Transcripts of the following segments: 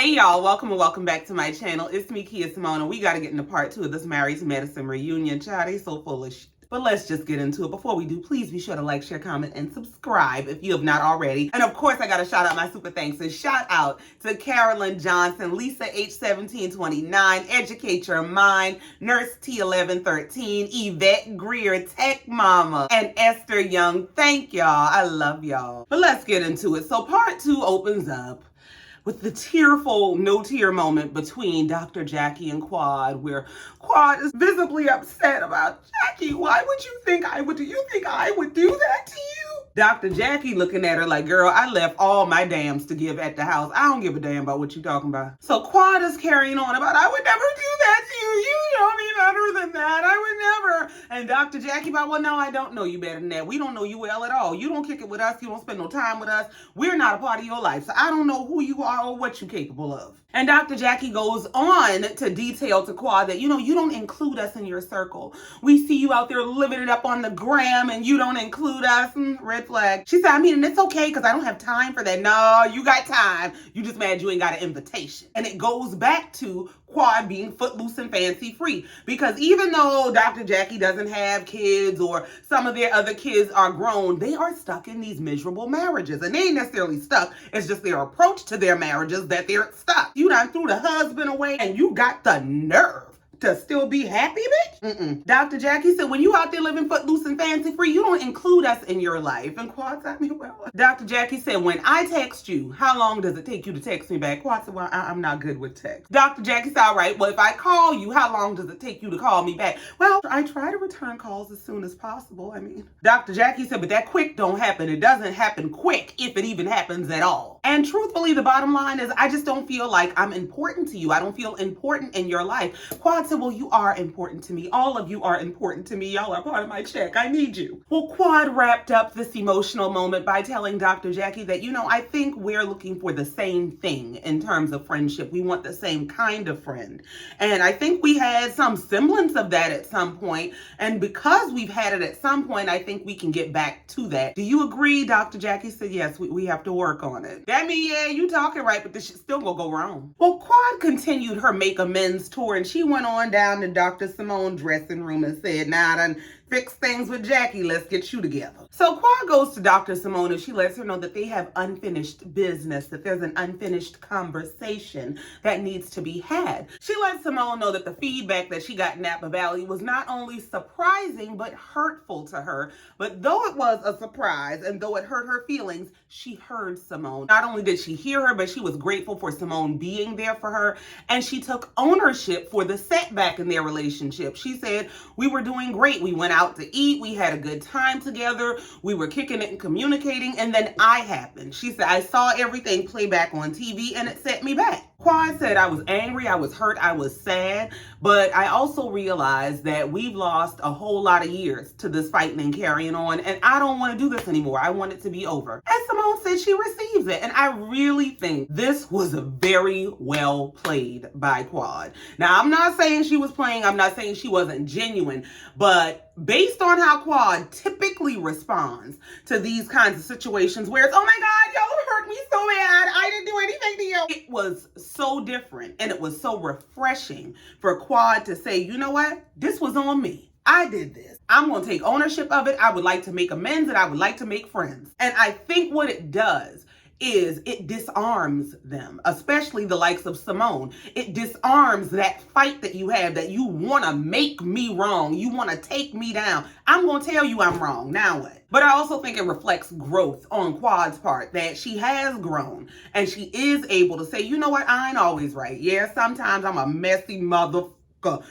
Hey y'all, welcome and welcome back to my channel. It's me, Kia Simone, and we got to get into part 2 of this Married to Medicine reunion. Child, they so full of shit. But let's just get into it. Before we do, please be sure to like, share, comment, and subscribe if you have not already. And of course, I got to shout out my super thanks. And shout out to Carolyn Johnson, Lisa H1729, Educate Your Mind, Nurse T1113, Yvette Greer, Tech Mama, and Esther Young. Thank y'all. I love y'all. But let's get into it. So part 2 opens up with the tearful no-tear moment between Dr. Jackie and Quad, where Quad is visibly upset about, Jackie, why would you think I would do? You think I would do that to you? Dr. Jackie looking at her like, girl, I left all my dams to give at the house. I don't give a damn about what you talking about. So Quad is carrying on about, I would never do that to you. You know me better than that. I would never. And Dr. Jackie about, well, no, I don't know you better than that. We don't know you well at all. You don't kick it with us. You don't spend no time with us. We're not a part of your life. So I don't know who you are or what you're capable of. And Dr. Jackie goes on to detail to Quad that, you know, you don't include us in your circle. We see you out there living it up on the gram and you don't include us. Red flag. She said, I mean, and it's okay because I don't have time for that. No, you got time. You just mad you ain't got an invitation. And it goes back to Quad being footloose and fancy free. Because even though Dr. Jackie doesn't have kids or some of their other kids are grown, they are stuck in these miserable marriages. And they ain't necessarily stuck. It's just their approach to their marriages that they're stuck. You done threw the husband away and you got the nerve to still be happy, bitch? Dr. Jackie said, when you out there living footloose and fancy free, you don't include us in your life. And Quad said, well, Dr. Jackie said, when I text you, how long does it take you to text me back? Quad said, well, I'm not good with text. Dr. Jackie said, all right, well, if I call you, how long does it take you to call me back? Well, I try to return calls as soon as possible. I mean, Dr. Jackie said, but that quick don't happen. It doesn't happen quick, if it even happens at all. And truthfully, the bottom line is, I just don't feel like I'm important to you. I don't feel important in your life. Quad said, well, you are important to me. All of you are important to me. Y'all are part of my check. I need you. Well, Quad wrapped up this emotional moment by telling Dr. Jackie that, you know, I think we're looking for the same thing in terms of friendship. We want the same kind of friend. And I think we had some semblance of that at some point. And because we've had it at some point, I think we can get back to that. Do you agree? Dr. Jackie said, yes, we have to work on it. That means, yeah, you talking right, but this shit still gonna go wrong. Well, Quad continued her make amends tour and she went on down to Dr. Simone's dressing room and said, now I done fixed things with Jackie, let's get you together. So Quad goes to Dr. Simone and she lets her know that they have unfinished business, that there's an unfinished conversation that needs to be had. She lets Simone know that the feedback that she got in Napa Valley was not only surprising, but hurtful to her. But though it was a surprise and though it hurt her feelings, she heard Simone. Not only did she hear her, but she was grateful for Simone being there for her. And she took ownership for the setback in their relationship. She said, we were doing great. We went out to eat. We had a good time together. We were kicking it and communicating. And then I happened. She said, I saw everything play back on TV and it set me back. Quad said, I was angry, I was hurt, I was sad, but I also realized that we've lost a whole lot of years to this fighting and carrying on, and I don't want to do this anymore. I want it to be over. And Simone said she receives it, and I really think this was a very well played by Quad. Now, I'm not saying she was playing, I'm not saying she wasn't genuine, but based on how Quad typically responds to these kinds of situations where it's, oh my God, y'all hurt me so bad, I didn't do anything to you. It was so different and it was so refreshing for Quad to say, you know what? This was on me. I did this. I'm going to take ownership of it. I would like to make amends and I would like to make friends. And I think what it does is it disarms them, especially the likes of Simone. It disarms that fight that you have, that you want to make me wrong. You want to take me down. I'm going to tell you I'm wrong. Now what? But I also think it reflects growth on Quad's part, that she has grown and she is able to say, you know what? I ain't always right. Yeah, sometimes I'm a messy motherfucker.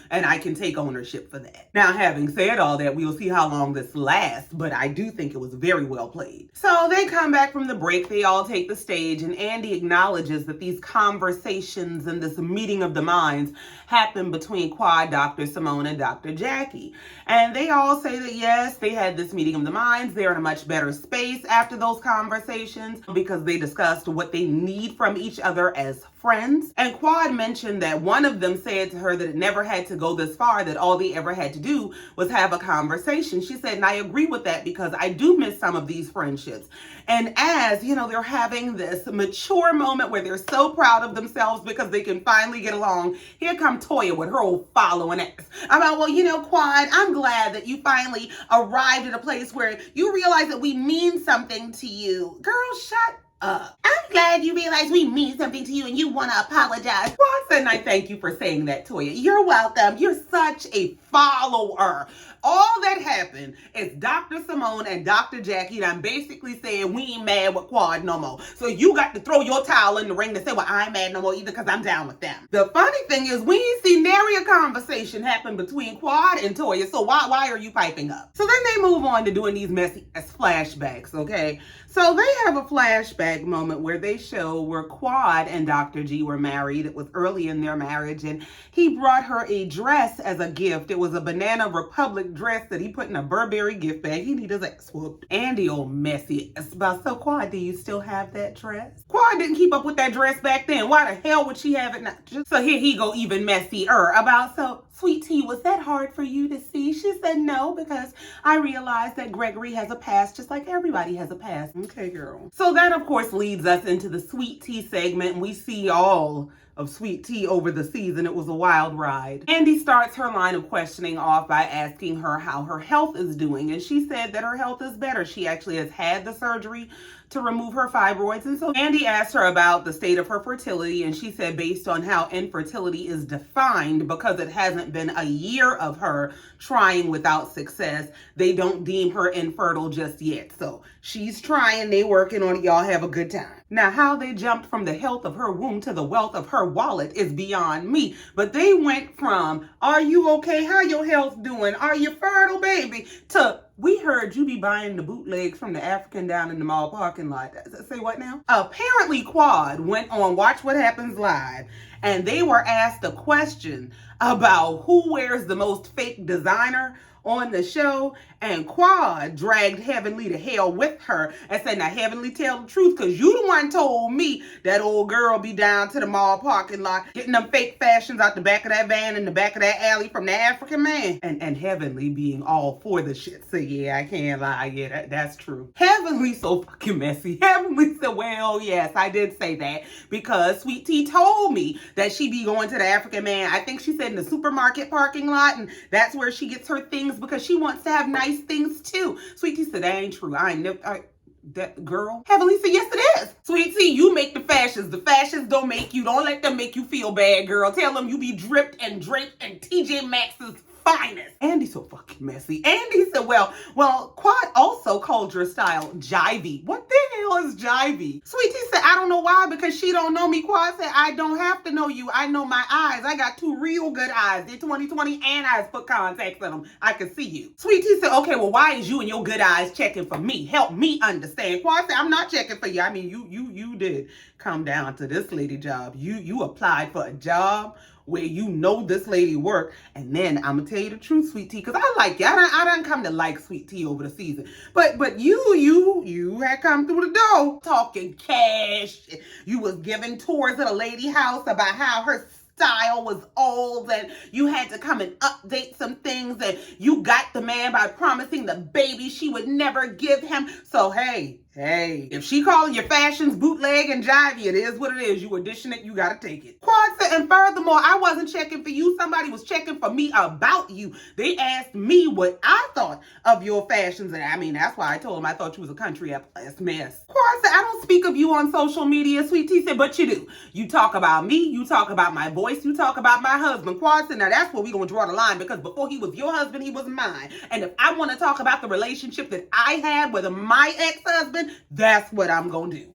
And I can take ownership for that. Now, having said all that, we'll see how long this lasts, but I do think it was very well played. So they come back from the break, they all take the stage, and Andy acknowledges that these conversations and this meeting of the minds happened between Quad, Dr. Simone, and Dr. Jackie. And they all say that yes, they had this meeting of the minds. They're in a much better space after those conversations because they discussed what they need from each other as friends. And Quad mentioned that one of them said to her that it never had to go this far, that all they ever had to do was have a conversation. She said, and I agree with that because I do miss some of these friendships. And as, they're having this mature moment where they're so proud of themselves because they can finally get along, here come Toya with her old following ass. About, Quad, I'm glad that you finally arrived at a place where you realize that we mean something to you. Girl, shut up. I'm glad you realize we mean something to you and you want to apologize. Quad said, and I thank you for saying that, Toya. You're welcome. You're such a follower. All that happened is Dr. Simone and Dr. Jackie, and I'm basically saying we ain't mad with Quad no more. So you got to throw your towel in the ring to say, well, I ain't mad no more either because I'm down with them. The funny thing is we ain't seen nary a conversation happen between Quad and Toya, so why are you piping up? So then they move on to doing these messy ass flashbacks, okay? So they have a flashback moment where they show where Quad and Dr. G were married. It was early in their marriage, and he brought her a dress as a gift. It was a Banana Republic dress that he put in a Burberry gift bag. He need his ass whooped. Andy, old messy ass. So Quad, do you still have that dress? Quad didn't keep up with that dress back then. Why the hell would she have it now? So here he go even messier about, so Sweet Tea, was that hard for you to see? She said no, because I realized that Gregory has a past just like everybody has a past. Okay, girl. So that, of course, leads us into the Sweet Tea segment, and we see all of Sweet Tea over the season. It was a wild ride. Andy starts her line of questioning off by asking her how her health is doing, and she said that her health is better. She actually has had the surgery to remove her fibroids. And so Andy asked her about the state of her fertility, and she said based on how infertility is defined, because it hasn't been a year of her trying without success, they don't deem her infertile just yet. So she's trying, they working on it, y'all have a good time. Now, how they jumped from the health of her womb to the wealth of her wallet is beyond me. But they went from, are you okay? How your health doing? Are you fertile, baby? To, we heard you be buying the bootlegs from the African down in the mall parking lot. Say what now? Apparently, Quad went on Watch What Happens Live, and they were asked a question about who wears the most fake designer on the show, and Quad dragged Heavenly to hell with her and said, now Heavenly, tell the truth, because you the one told me that old girl be down to the mall parking lot getting them fake fashions out the back of that van in the back of that alley from the African man. And Heavenly being all for the shit. So yeah, I can't lie. Yeah, that's true. Heavenly so fucking messy. Heavenly said, well, yes, I did say that because Sweet Tea told me that she be going to the African man. I think she said in the supermarket parking lot, and that's where she gets her things because she wants to have nice things too. Sweet Tea said, that ain't true. I ain't never, that girl. Heavenly said, yes it is. Sweet Tea, you make the fashions. The fashions don't make you. Don't let them make you feel bad, girl. Tell them you be dripped and draped and TJ Maxx's finest. Andy's so fucking messy. Andy said, well, Quad also called your style jivey. What the hell is jivey? Sweet Tea said, I don't know why, because she don't know me. Quad said, I don't have to know you. I know my eyes. I got two real good eyes. They're 20/20 and I put contacts in them. I can see you. Sweet Tea said, okay, well, why is you and your good eyes checking for me? Help me understand. Quad said, I'm not checking for you. I mean, you did come down to this lady job. You applied for a job where you know this lady work, and then I'm gonna tell you the truth, Sweet Tea, because I like you. I done come to like Sweet Tea over the season, but you had come through the door talking cash. You was giving tours at a lady house about how her style was old and you had to come and update some things, and you got the man by promising the baby she would never give him. So hey, if she calling your fashions bootleg and jivey, it is what it is. You audition it, you gotta take it. Quad said, and furthermore, I wasn't checking for you. Somebody was checking for me about you. They asked me what I thought of your fashions, and I mean, that's why I told them I thought you was a country ass mess. Quad said, I don't speak of you on social media. Sweet Tea said, but you do. You talk about me, you talk about my voice, you talk about my husband. Quad said, now that's where we gonna draw the line, because before he was your husband, he was mine. And if I want to talk about the relationship that I had with my ex-husband, that's what I'm gonna do.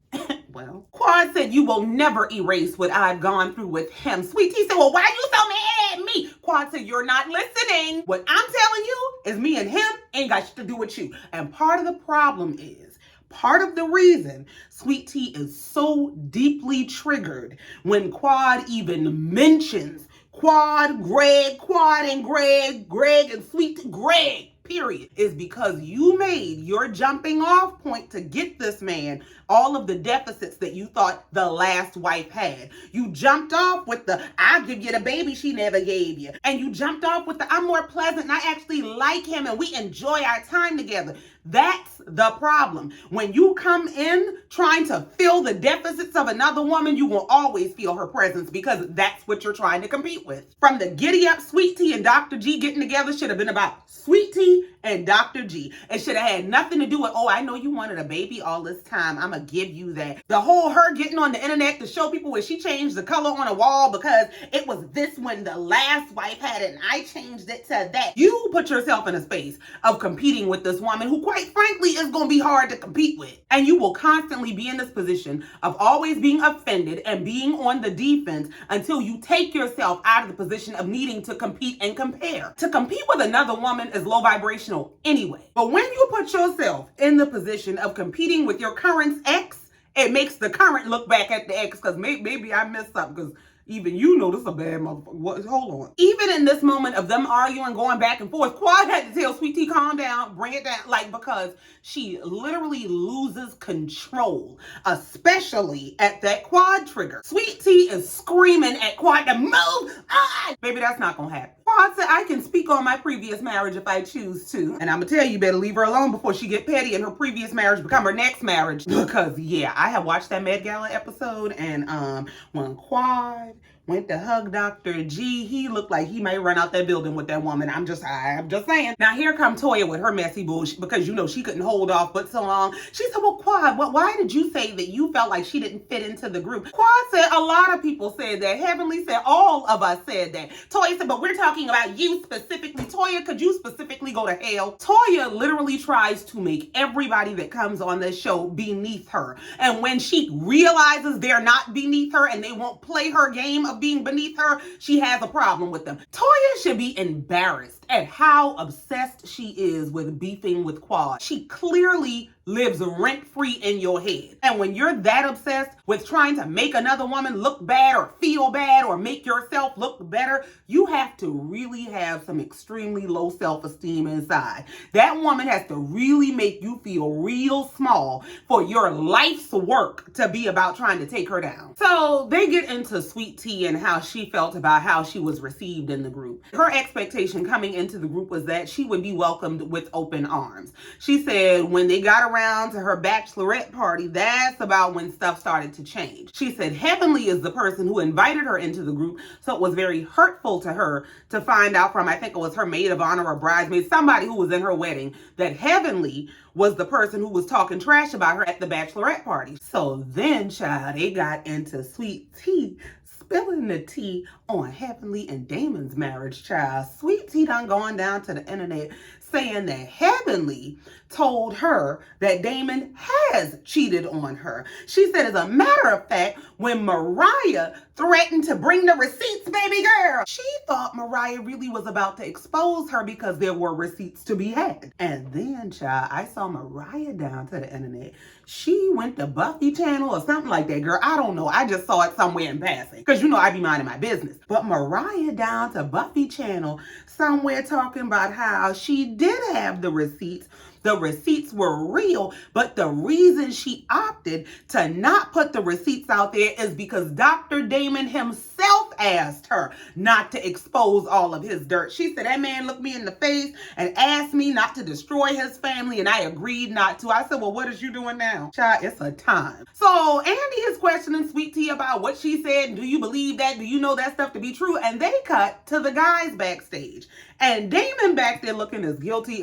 Well, Quad said, you will never erase what I've gone through with him. Sweet Tea said, well, why you so mad at me? Quad said, you're not listening. What I'm telling you is me and him ain't got shit to do with you. And part of the problem is, part of the reason Sweet Tea is so deeply triggered when Quad even mentions Quad, Greg, Quad and Greg and Sweet Tea, Greg, period, is because you made your jumping off point to get this man all of the deficits that you thought the last wife had. You jumped off with the, I'll give you the baby she never gave you. And you jumped off with the, I'm more pleasant and I actually like him and we enjoy our time together. That's the problem. When you come in trying to fill the deficits of another woman, you will always feel her presence because that's what you're trying to compete with. From the giddy up Sweet Tea and Dr. G getting together should have been about Sweet Tea and Dr. G. It should have had nothing to do with, oh, I know you wanted a baby all this time. I'm going to give you that. The whole her getting on the internet to show people where she changed the color on a wall because it was this when the last wife had it and I changed it to that. You put yourself in a space of competing with this woman who quite frankly is going to be hard to compete with. And you will constantly be in this position of always being offended and being on the defense until you take yourself out of the position of needing to compete and compare. To compete with another woman is low vibrational anyway. But when you put yourself in the position of competing with your current ex, it makes the current look back at the ex because maybe I missed something because even you know this is a bad motherfucker. What? Hold on. Even in this moment of them arguing, going back and forth, Quad had to tell Sweet Tea, calm down, bring it down, like, because she literally loses control, especially at that Quad trigger. Sweet Tea is screaming at Quad to move on. Baby, that's not gonna happen. Quad said, I can speak on my previous marriage if I choose to. And I'm gonna tell you, better leave her alone before she get petty and her previous marriage become her next marriage. Because yeah, I have watched that Met Gala episode and when Quad went to hug Dr. G, he looked like he might run out that building with that woman. I'm just saying. Now here come Toya with her messy bullshit because you know she couldn't hold off but so long. She said, well, Quad, why did you say that you felt like she didn't fit into the group? Quad said a lot of people said that. Heavenly said all of us said that. Toya said, but we're talking about you specifically. Toya, could you specifically go to hell? Toya literally tries to make everybody that comes on this show beneath her. And when she realizes they're not beneath her and they won't play her game of being beneath her, she has a problem with them. Toya should be embarrassed at how obsessed she is with beefing with Quad. She clearly lives rent-free in your head. And when you're that obsessed with trying to make another woman look bad or feel bad or make yourself look better, you have to really have some extremely low self-esteem inside. That woman has to really make you feel real small for your life's work to be about trying to take her down. So they get into Sweet Tea and how she felt about how she was received in the group. Her expectation coming into the group was that she would be welcomed with open arms. She said when they got around to her bachelorette party, that's about when stuff started to change. She said Heavenly is the person who invited her into the group, so it was very hurtful to her to find out from, I think it was her maid of honor or bridesmaid, somebody who was in her wedding, that Heavenly was the person who was talking trash about her at the bachelorette party. So then, child, they got into Sweet Tea spilling the tea on Heavenly and Damon's marriage, child. Sweet Tea done gone down to the internet saying that Heavenly told her that Damon has cheated on her. She said, as a matter of fact, when Mariah threatened to bring the receipts, baby girl, she thought Mariah really was about to expose her because there were receipts to be had. And then, child, I saw Mariah down to the internet. She went to Buffy channel or something like that, girl. I don't know. I just saw it somewhere in passing because you know I be minding my business. But Mariah down to Buffy channel somewhere talking about how she did have the receipts. The receipts were real, but the reason she opted to not put the receipts out there is because Dr. Damon himself asked her not to expose all of his dirt. She said, that man looked me in the face and asked me not to destroy his family, and I agreed not to. I said, well, what is you doing now? Child, it's a time. So Andy is questioning Sweet Tea about what she said. Do you believe that? Do you know that stuff to be true? And they cut to the guys backstage. And Damon back there looking as guilty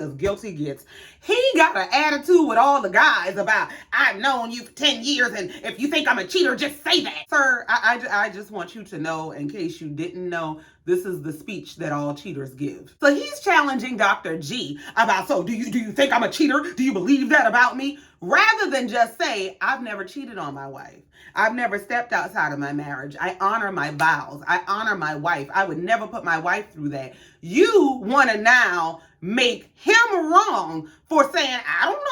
gets. He got an attitude with all the guys about, I've known you for 10 years, and if you think I'm a cheater, just say that. Sir, I just want you to know, in case you didn't know, this is the speech that all cheaters give. So he's challenging Dr. G about, so do you think I'm a cheater? Do you believe that about me? rather than just say, I've never cheated on my wife. I've never stepped outside of my marriage. I honor my vows. I honor my wife. I would never put my wife through that. You want to now make him wrong for saying, I don't know.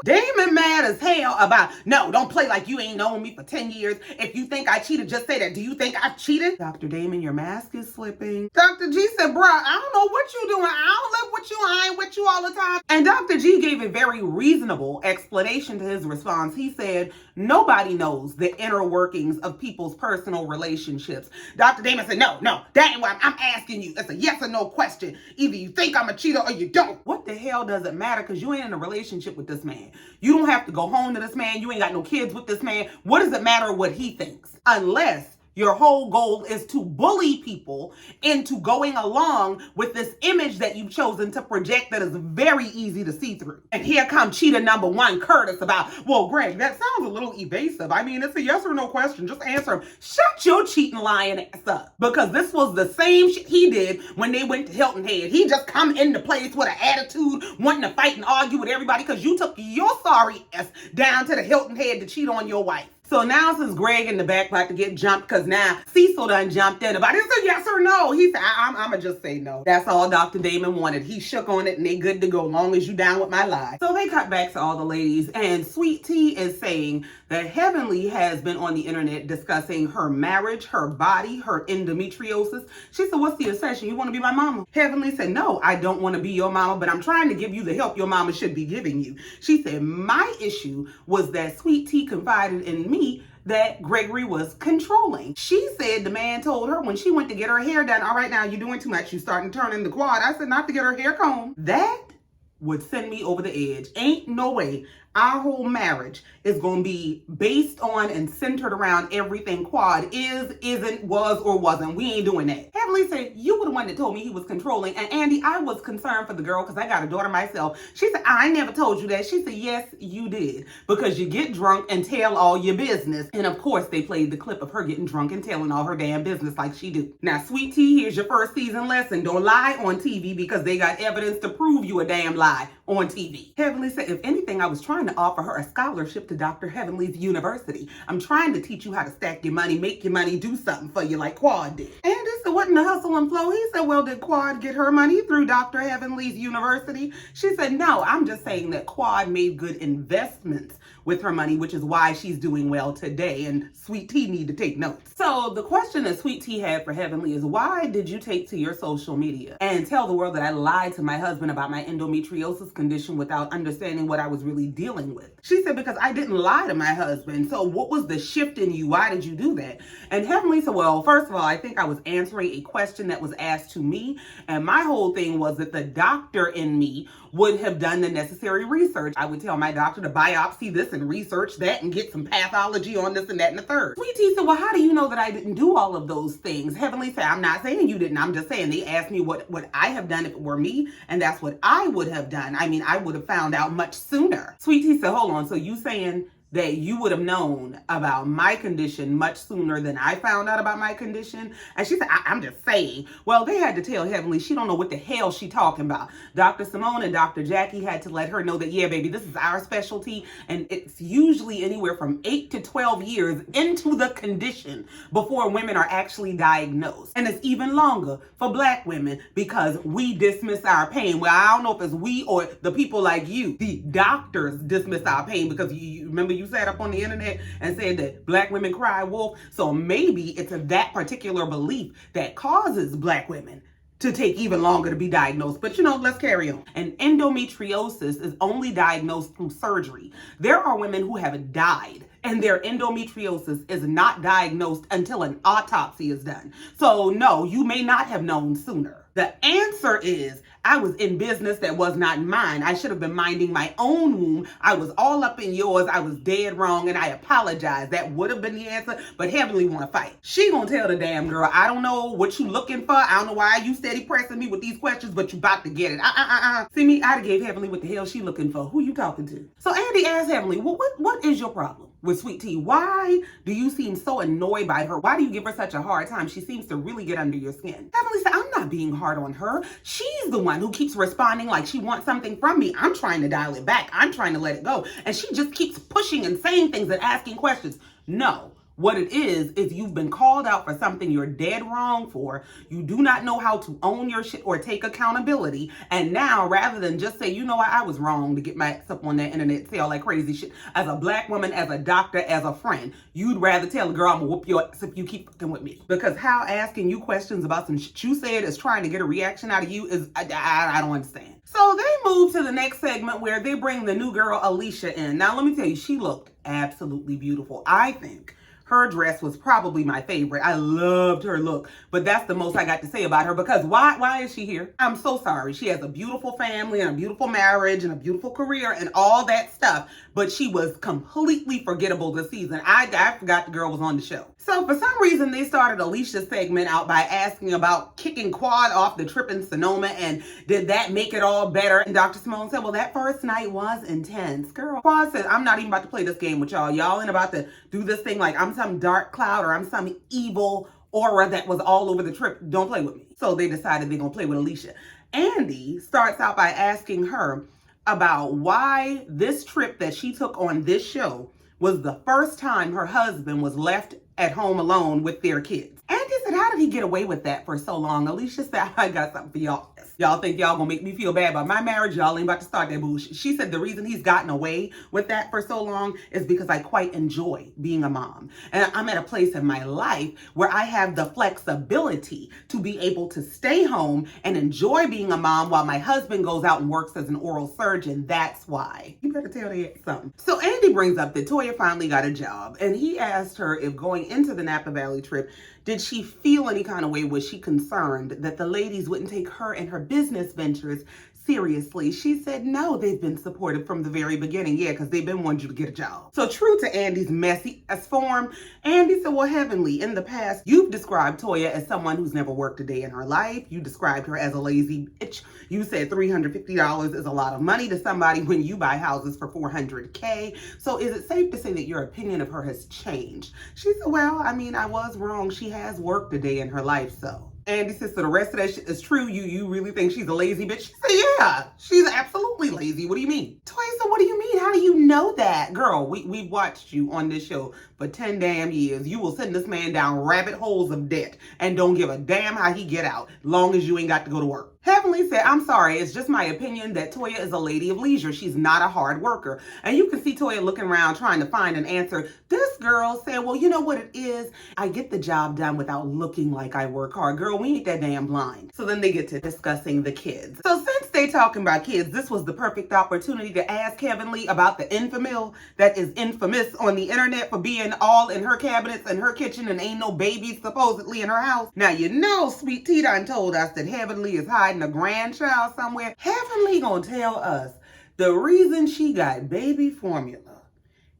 Damon mad as hell about, no, don't play like you ain't known me for 10 years. If you think I cheated, just say that. Do you think I've cheated? Dr. Damon, your mask is slipping. Dr. G said, bruh, I don't know what you doing. I don't live with you. I ain't with you all the time. And Dr. G gave a very reasonable explanation to his response. He said, nobody knows the inner workings of people's personal relationships. Dr. Damon said, no, that ain't why I'm asking you. That's a yes or no question. Either you think I'm a cheater or you don't. What the hell does it matter? Because you ain't in a relationship with this man. You don't have to go home to this man. You ain't got no kids with this man. What does it matter what he thinks? Unless your whole goal is to bully people into going along with this image that you've chosen to project that is very easy to see through. And here comes cheater number one, Curtis, about, well, Greg, that sounds a little evasive. I mean, it's a yes or no question. Just answer him. Shut your cheating, lying ass up. Because this was the same shit he did when they went to Hilton Head. He just come into place with an attitude, wanting to fight and argue with everybody because you took your sorry ass down to the Hilton Head to cheat on your wife. So now since Greg in the back about to get jumped, because now Cecil done jumped in about it, it's a yes or no. He said, I'm going to just say no. That's all Dr. Damon wanted. He shook on it and they good to go, long as you down with my lie. So they cut back to all the ladies, and Sweet Tea is saying that Heavenly has been on the internet discussing her marriage, her body, her endometriosis. She said, what's the obsession? You want to be my mama? Heavenly said, no, I don't want to be your mama, but I'm trying to give you the help your mama should be giving you. She said, my issue was that Sweet Tea confided in me that Gregory was controlling. She said the man told her when she went to get her hair done, all right, now you're doing too much. You starting to turn in the quad. I said not to get her hair combed. That would send me over the edge. Ain't no way our whole marriage is going to be based on and centered around everything quad is, isn't, was, or wasn't. We ain't doing that. Heavenly said, you were the one that told me he was controlling. And Andy, I was concerned for the girl because I got a daughter myself. She said, I never told you that. She said, yes, you did. Because you get drunk and tell all your business. And of course, they played the clip of her getting drunk and telling all her damn business like she do. Now, Sweet Tea, here's your first season lesson. Don't lie on TV because they got evidence to prove you a damn lie on TV. Heavenly said, if anything, I was trying to offer her a scholarship to Dr. Heavenly's university. I'm trying to teach you how to stack your money, make your money, do something for you like Quad did. And this wasn't the hustle and flow. He said, well, did Quad get her money through Dr. Heavenly's university? She said, no, I'm just saying that Quad made good investments with her money, which is why she's doing well today. And Sweet Tea need to take notes. So the question that Sweet Tea had for Heavenly is, why did you take to your social media and tell the world that I lied to my husband about my endometriosis condition without understanding what I was really dealing with? She said, because I didn't lie to my husband. So what was the shift in you? Why did you do that? And Heavenly said, well, first of all, I think I was answering a question that was asked to me. And my whole thing was that the doctor in me would have done the necessary research. I would tell my doctor to biopsy this and research that and get some pathology on this and that and the third. Sweet Tea said, well, how do you know that I didn't do all of those things? Heavenly said, I'm not saying you didn't. I'm just saying they asked me what I have done if it were me, and that's what I would have done. I mean, I would have found out much sooner. Sweet Tea said, hold on, so you saying that you would have known about my condition much sooner than I found out about my condition? And she said, I'm just saying. Well, they had to tell Heavenly she don't know what the hell she talking about. Dr. Simone and Dr. Jackie had to let her know that, yeah, baby, this is our specialty. And it's usually anywhere from 8 to 12 years into the condition before women are actually diagnosed. And it's even longer for Black women because we dismiss our pain. Well, I don't know if it's we or the people like you. The doctors dismiss our pain because you remember you sat up on the internet and said that Black women cry wolf. So maybe it's that particular belief that causes Black women to take even longer to be diagnosed. But let's carry on. And endometriosis is only diagnosed through surgery. There are women who have died and their endometriosis is not diagnosed until an autopsy is done. So no, you may not have known sooner. The answer is, I was in business that was not mine. I should have been minding my own womb. I was all up in yours. I was dead wrong, and I apologize. That would have been the answer, but Heavenly want to fight. She gonna tell the damn girl, I don't know what you looking for. I don't know why you steady pressing me with these questions, but you about to get it. See me, I'd have gave Heavenly what the hell she looking for. Who you talking to? So Andy asked Heavenly, well, what is your problem with Sweet Tea? Why do you seem so annoyed by her? Why do you give her such a hard time? She seems to really get under your skin. Heavenly said, I'm not being hard on her. She's She's the one who keeps responding like she wants something from me. I'm trying to dial it back. I'm trying to let it go. And she just keeps pushing and saying things and asking questions. No. What it is you've been called out for something you're dead wrong for. You do not know how to own your shit or take accountability. And now, rather than just say, you know what, I was wrong to get my ex up on that internet, say all that crazy shit. As a black woman, as a doctor, as a friend, you'd rather tell a girl, I'm gonna whoop your ass if you keep fucking with me. Because how asking you questions about some shit you said is trying to get a reaction out of you is, I don't understand. So they move to the next segment where they bring the new girl, Alicia, in. Now, let me tell you, she looked absolutely beautiful. I think her dress was probably my favorite. I loved her look, but that's the most I got to say about her because why is she here? I'm so sorry. She has a beautiful family and a beautiful marriage and a beautiful career and all that stuff, but she was completely forgettable this season. I forgot the girl was on the show. So for some reason, they started Alicia's segment out by asking about kicking Quad off the trip in Sonoma and did that make it all better? And Dr. Simone said, well, that first night was intense. Girl, Quad said, I'm not even about to play this game with y'all. Y'all ain't about to do this thing like I'm some dark cloud or I'm some evil aura that was all over the trip. Don't play with me. So they decided they're going to play with Alicia. Andy starts out by asking her about why this trip that she took on this show was the first time her husband was left at home alone with their kids. Andy said, how did he get away with that for so long? Alicia said, I got something for y'all. Y'all think y'all gonna make me feel bad about my marriage? Y'all ain't about to start that bullshit. She said the reason he's gotten away with that for so long is because I quite enjoy being a mom. And I'm at a place in my life where I have the flexibility to be able to stay home and enjoy being a mom while my husband goes out and works as an oral surgeon. That's why. You better tell that something. So Andy brings up that Toya finally got a job and he asked her if going into the Napa Valley trip, did she feel any kind of way? Was she concerned that the ladies wouldn't take her and her business ventures seriously? She said, no, they've been supportive from the very beginning. Yeah, because they've been wanting you to get a job. So true to Andy's messy ass form, Andy said, well, Heavenly, in the past, you've described Toya as someone who's never worked a day in her life. You described her as a lazy bitch. You said $350 is a lot of money to somebody when you buy houses for $400K. So is it safe to say that your opinion of her has changed? She said, well, I mean, I was wrong. She has worked a day in her life, so. Andy says, so the rest of that shit is true. You really think she's a lazy bitch? She said, yeah, she's absolutely lazy. What do you mean? Toya said, what do you mean? How do you know that? Girl, we've watched you on this show for 10 damn years. You will send this man down rabbit holes of debt and don't give a damn how he get out, long as you ain't got to go to work. Heavenly said, I'm sorry, it's just my opinion that Toya is a lady of leisure. She's not a hard worker. And you can see Toya looking around trying to find an answer. This girl said, well, you know what it is? I get the job done without looking like I work hard. Girl, we ain't that damn blind. So then they get to discussing the kids. So since they talking about kids, this was the perfect opportunity to ask Heavenly about the infamil that is infamous on the internet for being all in her cabinets and her kitchen and ain't no babies supposedly in her house. Now, you know, Sweet Tea done told us that Heavenly is hiding a grandchild somewhere. Heavenly gonna tell us the reason she got baby formula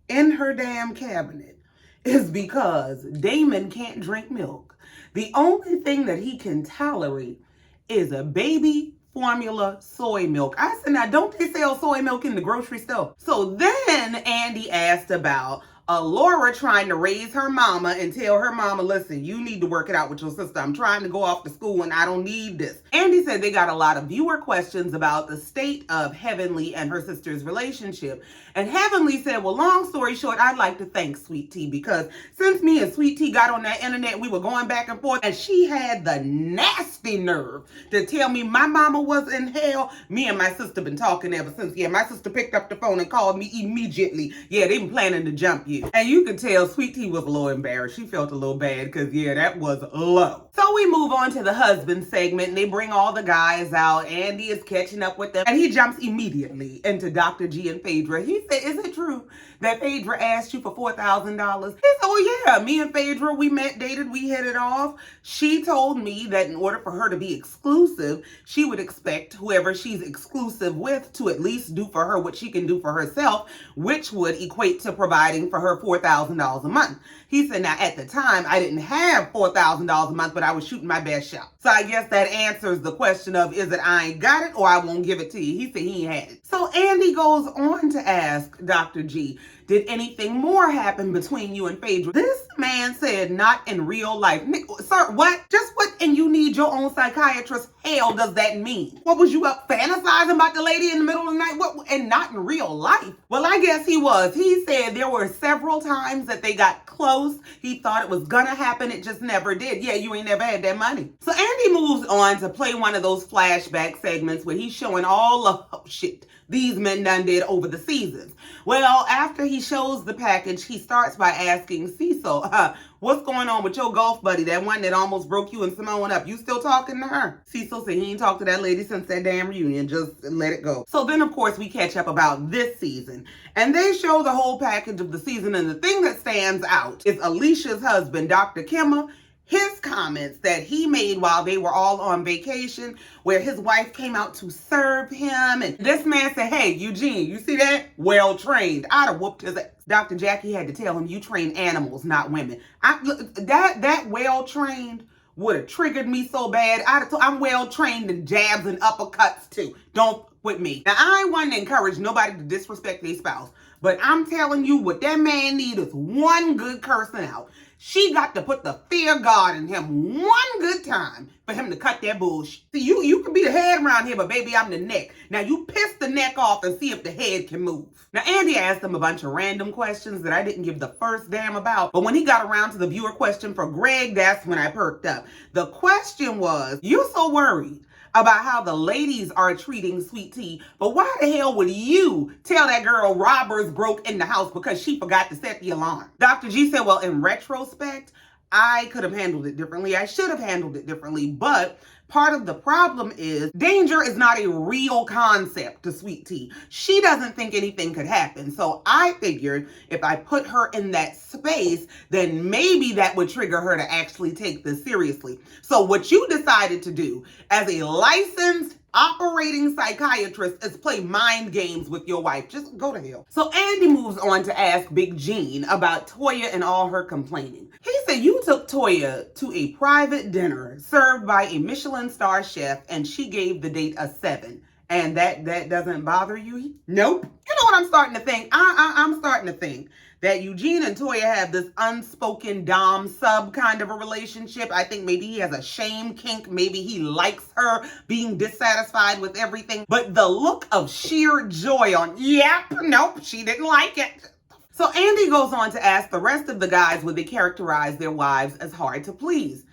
in her damn cabinet is because Damon can't drink milk. The only thing that he can tolerate is a baby formula soy milk. I said, now don't they sell soy milk in the grocery store? So then Andy asked about Laura trying to raise her mama and tell her mama, listen, you need to work it out with your sister. I'm trying to go off to school and I don't need this. Andy said they got a lot of viewer questions about the state of Heavenly and her sister's relationship. And Heavenly said, well, long story short, I'd like to thank Sweet Tea because since me and Sweet Tea got on that internet, we were going back and forth and she had the nasty nerve to tell me my mama was in hell. Me and my sister been talking ever since. Yeah, my sister picked up the phone and called me immediately. Yeah, they been planning to jump you. And you could tell Sweet Tea was a little embarrassed. She felt a little bad because, yeah, that was low. So we move on to the husband segment and they bring all the guys out. Andy is catching up with them and he jumps immediately into Dr. G and Phaedra. He said, is it true that Phaedra asked you for $4,000? He said, oh yeah, me and Phaedra, we met, dated, we hit it off. She told me that in order for her to be exclusive, she would expect whoever she's exclusive with to at least do for her what she can do for herself, which would equate to providing for her $4,000 a month. He said, now at the time, I didn't have $4,000 a month, but I was shooting my best shot. So I guess that answers the question of, is it I ain't got it or I won't give it to you? He said he ain't had it. So Andy goes on to ask Dr. G, Did anything more happen between you and Phaedra? This man said, not in real life. Sir, what? Just what? And you need your own psychiatrist? Hell does that mean? What, was you up fantasizing about the lady in the middle of the night? What? And not in real life? Well, I guess he was. He said there were several times that they got close. He thought it was gonna happen. It just never did. Yeah, you ain't never had that money. So Andy moves on to play one of those flashback segments where he's showing all of shit these men done did over the seasons. Well, after he shows the package, he starts by asking Cecil, what's going on with your golf buddy, that one that almost broke you and Simone up? You still talking to her? Cecil said he ain't talked to that lady since that damn reunion. Just let it go. So then, of course, we catch up about this season. And they show the whole package of the season. And the thing that stands out is Alicia's husband, Dr. Kimmer, his comments that he made while they were all on vacation, where his wife came out to serve him. And this man said, hey, Eugene, you see that? Well trained. I'd have whooped his ass. Dr. Jackie had to tell him, you train animals, not women. That well trained would have triggered me so bad. I'm well trained in jabs and uppercuts too. Don't with me. Now, I ain't one to encourage nobody to disrespect their spouse, but I'm telling you, what that man needs is one good cursing out. She got to put the fear of God in him one good time for him to cut that bullshit. See, you can be the head around here, but baby, I'm the neck. Now you piss the neck off and see if the head can move. Now, Andy asked him a bunch of random questions that I didn't give the first damn about. But when he got around to the viewer question for Greg, that's when I perked up. The question was, you're so worried about how the ladies are treating Sweet Tea, but why the hell would you tell that girl robbers broke in the house because she forgot to set the alarm? Dr. G said, well, in retrospect, I could have handled it differently. I should have handled it differently, but part of the problem is danger is not a real concept to Sweet Tea. She doesn't think anything could happen. So I figured if I put her in that space, then maybe that would trigger her to actually take this seriously. So what you decided to do as a licensed operating psychiatrist is play mind games with your wife. Just go to hell. So Andy moves on to ask Big Gene about Toya and all her complaining. He said, you took Toya to a private dinner served by a Michelin star chef and she gave the date a 7. And that doesn't bother you? Nope. You know what I'm starting to think? I'm starting to think that Eugene and Toya have this unspoken dom-sub kind of a relationship. I think maybe he has a shame kink. Maybe he likes her being dissatisfied with everything. But the look of sheer joy on, yep, nope, she didn't like it. So Andy goes on to ask the rest of the guys would they characterize their wives as hard to please.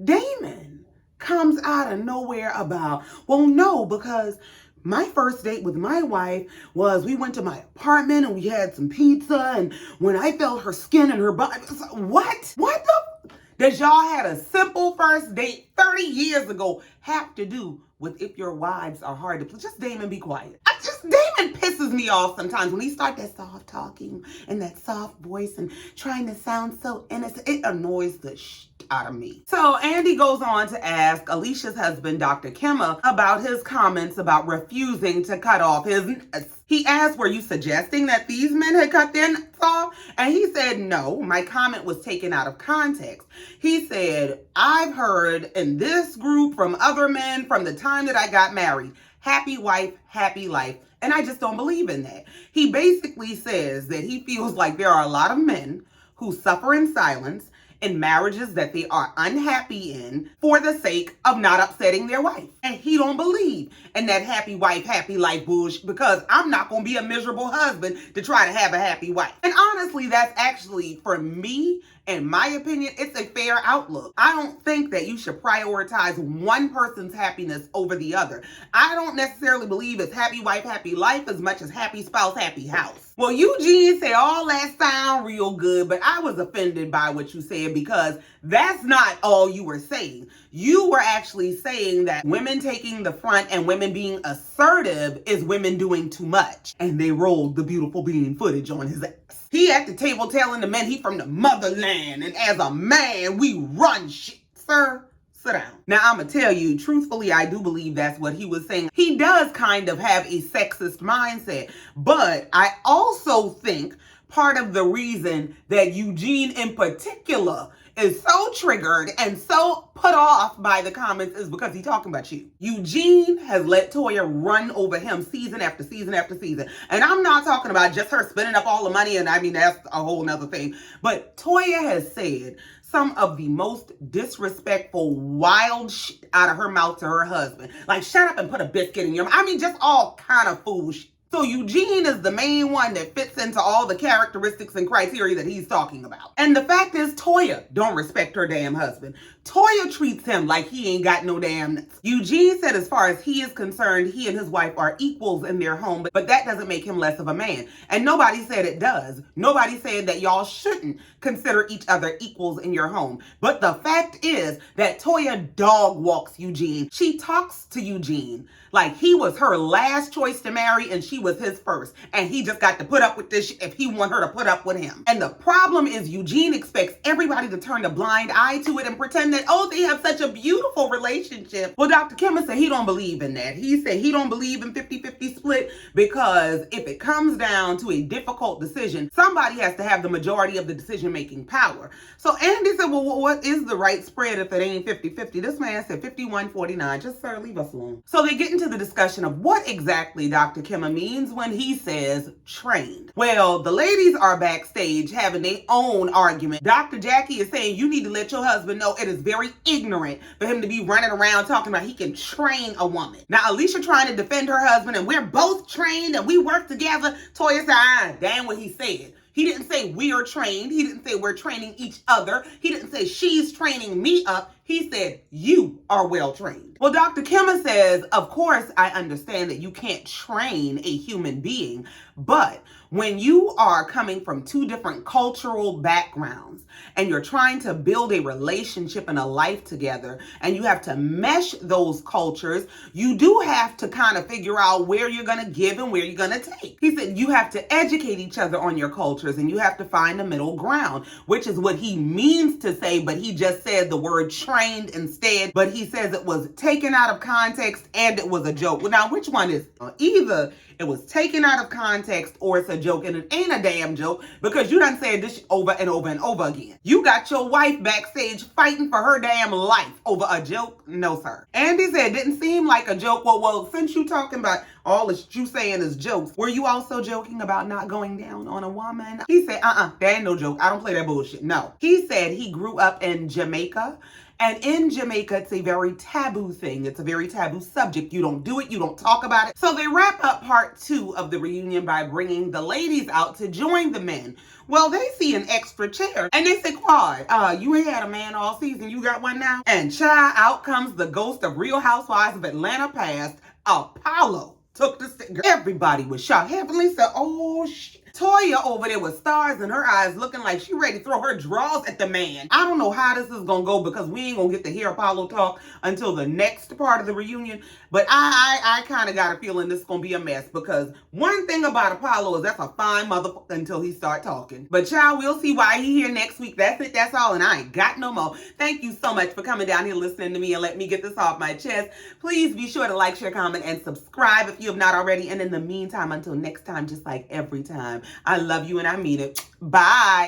Damon comes out of nowhere about, well, no, because my first date with my wife was we went to my apartment and we had some pizza, and when I felt her skin and her body, what? What the? Does y'all had a simple first date 30 years ago have to do with if your wives are hard to please? Just Damon, be quiet. Damon pisses me off sometimes when he starts that soft talking and that soft voice and trying to sound so innocent. It annoys the shit out of me. So Andy goes on to ask Alicia's husband, Dr. Kimmer, about his comments about refusing to cut off his nuts. He asked, were you suggesting that these men had cut their nuts off? And he said, no, my comment was taken out of context. He said, I've heard in this group from other men from the time that I got married, happy wife, happy life. And I just don't believe in that. He basically says that he feels like there are a lot of men who suffer in silence in marriages that they are unhappy in for the sake of not upsetting their wife. And he don't believe in that happy wife, happy life bullshit, because I'm not going to be a miserable husband to try to have a happy wife. And honestly, that's actually, for me, in my opinion, it's a fair outlook. I don't think that you should prioritize one person's happiness over the other. I don't necessarily believe it's happy wife, happy life as much as happy spouse, happy house. Well, Eugene said all that sound real good, but I was offended by what you said because that's not all you were saying. You were actually saying that women taking the front and women being assertive is women doing too much. And they rolled the beautiful bean footage on his ass. He at the table telling the men he from the motherland, and as a man, we run shit. Sir, sit down. Now, I'm going to tell you, truthfully, I do believe that's what he was saying. He does kind of have a sexist mindset, but I also think part of the reason that Eugene in particular is so triggered and so put off by the comments is because he's talking about you. Eugene has let Toya run over him season after season after season. And I'm not talking about just her spending up all the money, and I mean, that's a whole nother thing. But Toya has said some of the most disrespectful, wild shit out of her mouth to her husband. Like, shut up and put a biscuit in your mouth. I mean, just all kind of fool shit. So Eugene is the main one that fits into all the characteristics and criteria that he's talking about. And the fact is, Toya don't respect her damn husband. Toya treats him like he ain't got no damn nuts. Eugene said as far as he is concerned, he and his wife are equals in their home, but that doesn't make him less of a man. And nobody said it does. Nobody said that y'all shouldn't consider each other equals in your home. But the fact is that Toya dog walks Eugene. She talks to Eugene like he was her last choice to marry and she was his first. And he just got to put up with this if he want her to put up with him. And the problem is Eugene expects everybody to turn a blind eye to it and pretend that, oh, they have such a beautiful relationship. Well, Dr. Kim said he don't believe in that. He said he don't believe in 50-50 split because if it comes down to a difficult decision, somebody has to have the majority of the decision-making power. So Andy said, well, what is the right spread if it ain't 50-50? This man said 51-49. Just, sir, leave us alone. So they get into the discussion of what exactly Dr. Kim means when he says trained. Well, the ladies are backstage having their own argument. Dr. Jackie is saying you need to let your husband know it is very ignorant for him to be running around talking about he can train a woman. Now, Alicia trying to defend her husband and we're both trained and we work together. Toya said, damn what he said. He didn't say we are trained. He didn't say we're training each other. He didn't say she's training me up. He said you are well trained. Well, Dr. Kimma says, of course, I understand that you can't train a human being, but when you are coming from two different cultural backgrounds and you're trying to build a relationship and a life together and you have to mesh those cultures, you do have to kind of figure out where you're going to give and where you're going to take. He said you have to educate each other on your cultures and you have to find a middle ground, which is what he means to say, but he just said the word trained instead, but he says it was taken out of context and it was a joke. Well, now, which one is either it was taken out of context or it's a joke, and it ain't a damn joke because you done said this over and over and over again. You got your wife backstage fighting for her damn life over a joke? No, sir. Andy said it didn't seem like a joke. Well, since you talking about all this you saying is jokes, were you also joking about not going down on a woman? He said, that ain't no joke. I don't play that bullshit. No. He said he grew up in Jamaica. And in Jamaica, it's a very taboo thing. It's a very taboo subject. You don't do it. You don't talk about it. So they wrap up part 2 of the reunion by bringing the ladies out to join the men. Well, they see an extra chair and they say, Quad, you ain't had a man all season. You got one now? And child, out comes the ghost of Real Housewives of Atlanta past, Apollo. Took the stick. Everybody was shocked. Heavenly said, oh, shit. Toya over there with stars in her eyes looking like she ready to throw her drawers at the man. I don't know how this is going to go because we ain't going to get to hear Apollo talk until the next part of the reunion. But I kind of got a feeling this is going to be a mess because one thing about Apollo is that's a fine motherfucker until he start talking. But child, we'll see why he here next week. That's it. That's all. And I ain't got no more. Thank you so much for coming down here listening to me and let me get this off my chest. Please be sure to like, share, comment, and subscribe if you have not already. And in the meantime, until next time, just like every time, I love you and I mean it. Bye.